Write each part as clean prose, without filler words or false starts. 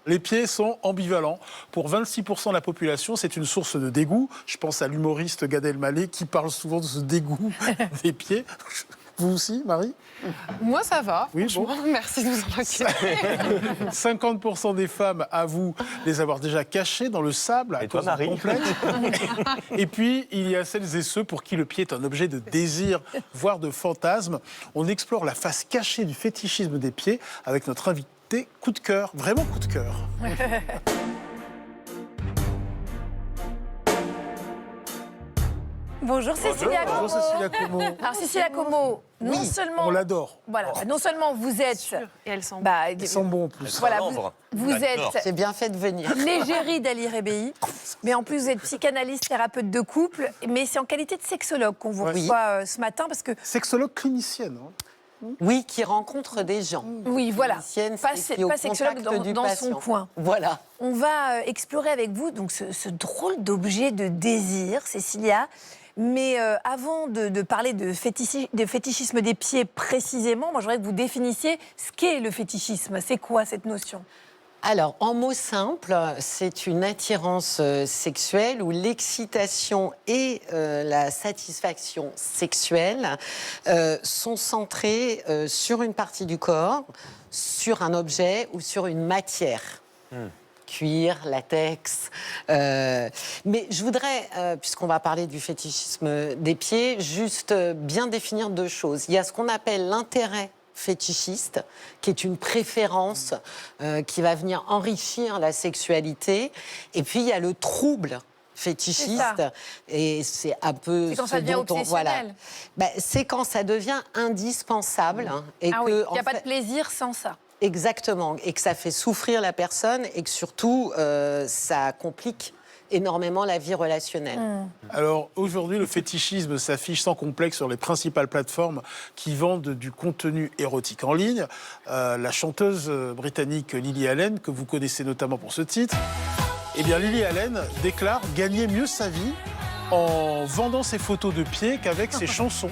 Les pieds sont ambivalents. Pour 26% de la population, c'est une source de dégoût. Je pense à l'humoriste Gad Elmaleh qui parle souvent de ce dégoût des pieds. Vous aussi, Marie? Moi, ça va. Oui, bon. Merci de nous en occuper. 50% des femmes avouent les avoir déjà cachées dans le sable à cause d'un complexe. Et puis, il y a celles et ceux pour qui le pied est un objet de désir, voire de fantasme. On explore la face cachée du fétichisme des pieds avec notre invité coup de cœur, vraiment coup de cœur. Bonjour Cécilia Como. Bonjour Cécilia Como. Alors Cécilia Como, non seulement On l'adore. voilà, non seulement vous êtes, Et elles sont Ils sont bons en plus. voilà, vous êtes C'est bien fait de venir. l'égérie d'Ali Rebéi, mais en plus vous êtes psychanalyste, thérapeute de couple, mais c'est en qualité de sexologue qu'on vous reçoit ce matin parce que Sexologue clinicienne. Oui, qui rencontre des gens. oui, voilà, Clinicienne, pas, c'est qui est au pas sexologue contact du dans son patient. coin. Voilà. On va explorer avec vous donc ce drôle d'objet de désir, Cécilia. Mais avant de parler de fétichisme des pieds précisément, moi, je voudrais que vous définissiez ce qu'est le fétichisme. C'est quoi cette notion ? Alors, en mots simples, c'est une attirance sexuelle où l'excitation et la satisfaction sexuelle sont centrées sur une partie du corps, sur un objet ou sur une matière. Cuir, latex. Mais je voudrais, puisqu'on va parler du fétichisme des pieds, juste bien définir deux choses. Il y a ce qu'on appelle l'intérêt fétichiste, qui est une préférence qui va venir enrichir la sexualité. Et puis, il y a le trouble fétichiste, et c'est un peu c'est quand ça devient obsessionnel. C'est quand ça devient indispensable. Et Ah que, oui, il n'y a en pas fait, de plaisir sans ça. Exactement, et que ça fait souffrir la personne et que surtout, ça complique énormément la vie relationnelle. Alors aujourd'hui, le fétichisme s'affiche sans complexe sur les principales plateformes qui vendent du contenu érotique en ligne. La chanteuse britannique Lily Allen, que vous connaissez notamment pour ce titre, eh bien Lily Allen déclare gagner mieux sa vie en vendant ses photos de pieds qu'avec ses chansons.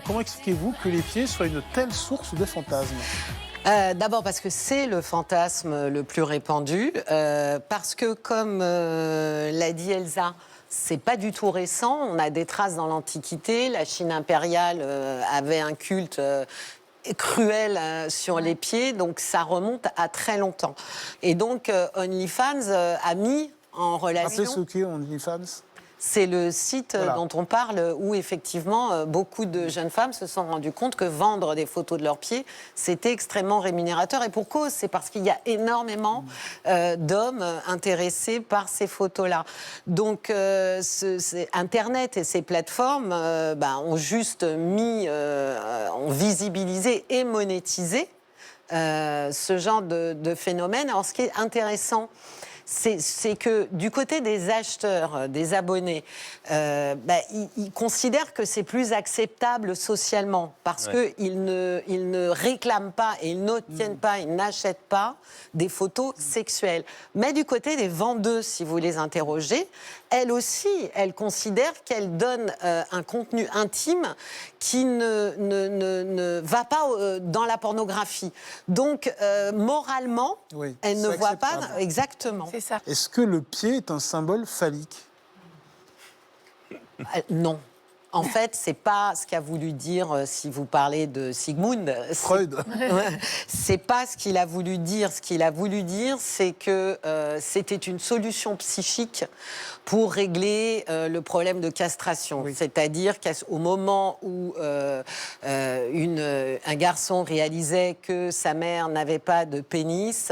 Comment expliquez-vous que les pieds soient une telle source de fantasmes ? D'abord parce que c'est le fantasme le plus répandu, parce que comme l'a dit Elsa, c'est pas du tout récent, on a des traces dans l'Antiquité, la Chine impériale avait un culte cruel sur les pieds, donc ça remonte à très longtemps. Et donc OnlyFans a mis en relation... Rappelez ce qu'est OnlyFans. C'est le site dont on parle où effectivement beaucoup de jeunes femmes se sont rendues compte que vendre des photos de leurs pieds, c'était extrêmement rémunérateur. Et pour cause, c'est parce qu'il y a énormément d'hommes intéressés par ces photos-là. Donc Internet et ces plateformes ont juste ont visibilisé et monétisé ce genre de phénomène. Alors ce qui est intéressant, c'est que du côté des acheteurs, des abonnés, ils considèrent que c'est plus acceptable socialement parce qu'ils ne réclament pas et ils n'obtiennent pas, ils n'achètent pas des photos sexuelles. Mais du côté des vendeuses, si vous les interrogez, elles aussi, elles considèrent qu'elles donnent un contenu intime qui ne va pas dans la pornographie. Donc, moralement, elles ne voient pas... Exactement. C'est ça. Est-ce que le pied est un symbole phallique ? Non. En fait, c'est pas ce qu'a voulu dire, si vous parlez de Sigmund. Freud. C'est pas ce qu'il a voulu dire. Ce qu'il a voulu dire, c'est que c'était une solution psychique pour régler le problème de castration. C'est-à-dire qu'au moment où un garçon réalisait que sa mère n'avait pas de pénis,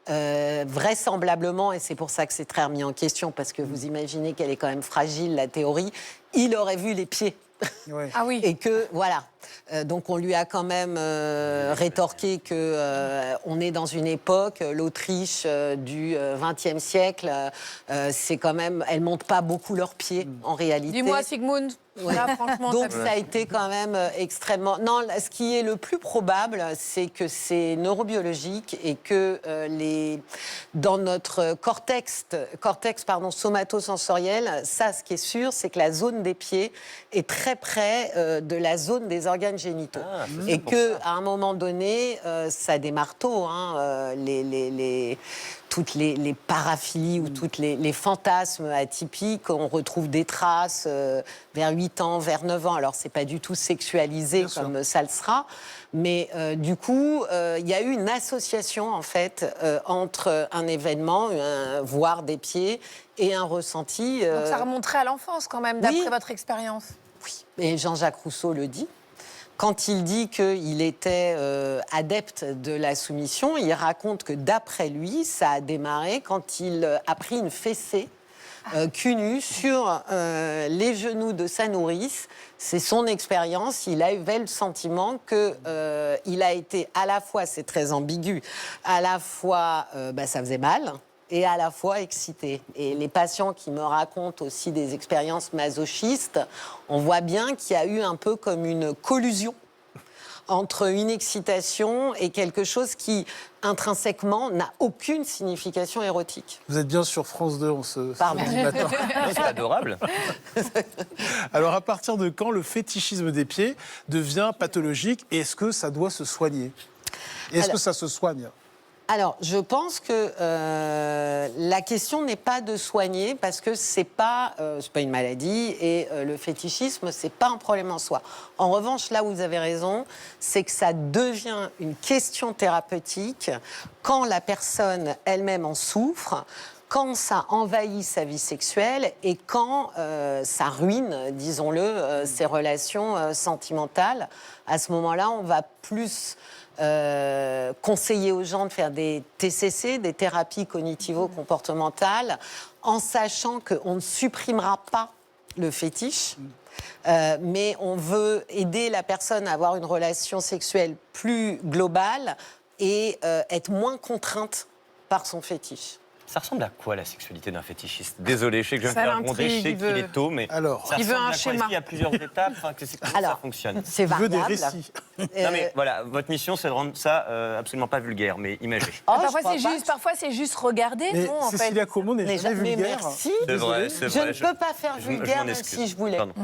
vraisemblablement, et c'est pour ça que c'est très remis en question, parce que vous imaginez qu'elle est quand même fragile, la théorie, il aurait vu les pieds. Ah oui. Et que, voilà. Donc on lui a quand même rétorqué qu'on est dans une époque, l'Autriche du XXe siècle, c'est quand même, elles montent pas beaucoup leurs pieds en réalité. Dis-moi Sigmund. Là, franchement, donc ça a été quand même extrêmement... Non, ce qui est le plus probable, c'est que c'est neurobiologique et que dans notre cortex somatosensoriel, ça, ce qui est sûr, c'est que la zone des pieds est très près de la zone des organes génitaux. Et qu'à un moment donné, ça démarre tôt, hein, toutes les paraphilies ou toutes les fantasmes atypiques, on retrouve des traces vers 8 ans, vers 9 ans. Alors, c'est pas du tout sexualisé comme ça le sera, mais du coup, il y a eu une association, en fait, entre un événement, voire des pieds, et un ressenti. Donc ça remonterait à l'enfance quand même, d'après votre expérience. Oui, et Jean-Jacques Rousseau le dit. Quand il dit qu'il était adepte de la soumission, il raconte que d'après lui, ça a démarré quand il a pris une fessée cul nu sur les genoux de sa nourrice. C'est son expérience. Il avait le sentiment qu'il a été à la fois, c'est très ambigu, à la fois ça faisait mal, et à la fois excité. Et les patients qui me racontent aussi des expériences masochistes, on voit bien qu'il y a eu un peu comme une collusion entre une excitation et quelque chose qui, intrinsèquement, n'a aucune signification érotique. Vous êtes bien sur France 2 en ce Pardon. samedi matin. C'est adorable. Alors, à partir de quand le fétichisme des pieds devient pathologique et est-ce que ça doit se soigner? Est-ce que ça se soigne? Alors, je pense que la question n'est pas de soigner parce que c'est pas une maladie et le fétichisme, c'est pas un problème en soi. En revanche, là où vous avez raison, c'est que ça devient une question thérapeutique quand la personne elle-même en souffre, quand ça envahit sa vie sexuelle et quand ça ruine, disons-le, ses relations sentimentales. À ce moment-là, on va plus conseiller aux gens de faire des TCC, des thérapies cognitivo-comportementales, en sachant qu'on ne supprimera pas le fétiche, mais on veut aider la personne à avoir une relation sexuelle plus globale et être moins contrainte par son fétiche. Ça ressemble à quoi la sexualité d'un fétichiste? Désolé, je sais que je vais Ça me faire gronder, je l'intrigue, sais il qu'il veut- est tôt, mais Alors, ça il veut ressemble un à quoi? schéma. Est-ce qu'il y a plusieurs étapes? Enfin, comment ça fonctionne? C'est je veux des variable. récits. Non mais voilà, votre mission c'est de rendre ça absolument pas vulgaire, mais imagé. Oh, Parfois, c'est juste regarder, Mais non, en fait. Cécilia Como n'est jamais mais vulgaire. merci. C'est vrai, Désolé. c'est vrai. Je ne peux pas faire je m'en vulgaire même excuse. si je voulais. Pardon.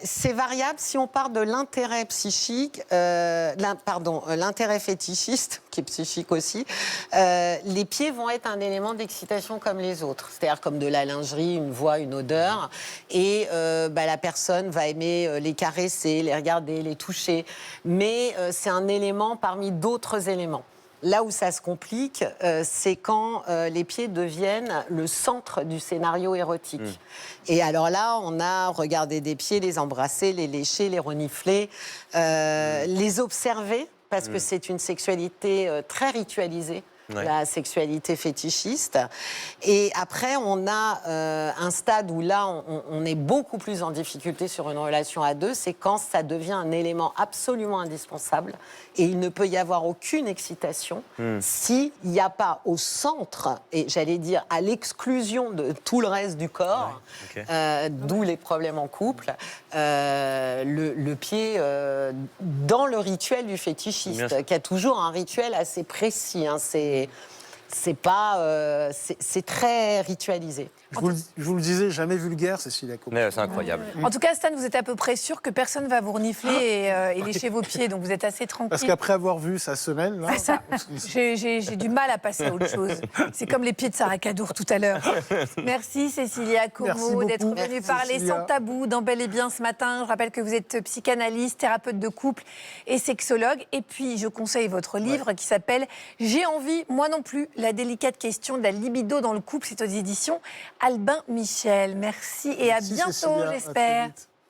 C'est variable si on part de l'intérêt psychique, l'intérêt fétichiste, qui est psychique aussi. Les pieds vont être un élément d'excitation comme les autres, c'est-à-dire comme de la lingerie, une voix, une odeur. Et la personne va aimer les caresser, les regarder, les toucher. Mais c'est un élément parmi d'autres éléments. Là où ça se complique, c'est quand les pieds deviennent le centre du scénario érotique. Et alors là, on a regardé des pieds, les embrasser, les lécher, les renifler, les observer, parce que c'est une sexualité très ritualisée. Ouais. La sexualité fétichiste. Et après, on a un stade où là, on est beaucoup plus en difficulté sur une relation à deux, c'est quand ça devient un élément absolument indispensable et il ne peut y avoir aucune excitation s'il n'y a pas au centre, et j'allais dire à l'exclusion de tout le reste du corps, d'où les problèmes en couple, le pied dans le rituel du fétichiste, qui a toujours un rituel assez précis, hein, c'est très ritualisé. Je vous le disais, jamais vulgaire, Cécilia Como. Mais, c'est incroyable. En tout cas, Stan, vous êtes à peu près sûr que personne ne va vous renifler et lécher vos pieds, donc vous êtes assez Parce tranquille. qu'après avoir vu sa semelle, là, C'est ça. J'ai du mal à passer à autre chose. C'est comme les pieds de Sarah Cadour tout à l'heure. Merci Cécilia Merci Como beaucoup. d'être venue Merci, parler Cécilia. sans tabou dans Bel et Bien ce matin. Je rappelle que vous êtes psychanalyste, thérapeute de couple et sexologue. Et puis, je conseille votre livre qui s'appelle « J'ai envie, moi non plus, la délicate question de la libido dans le couple ». C'est aux éditions Albin Michel. Merci et Merci, à bientôt, Cécilia. À très j'espère. vite.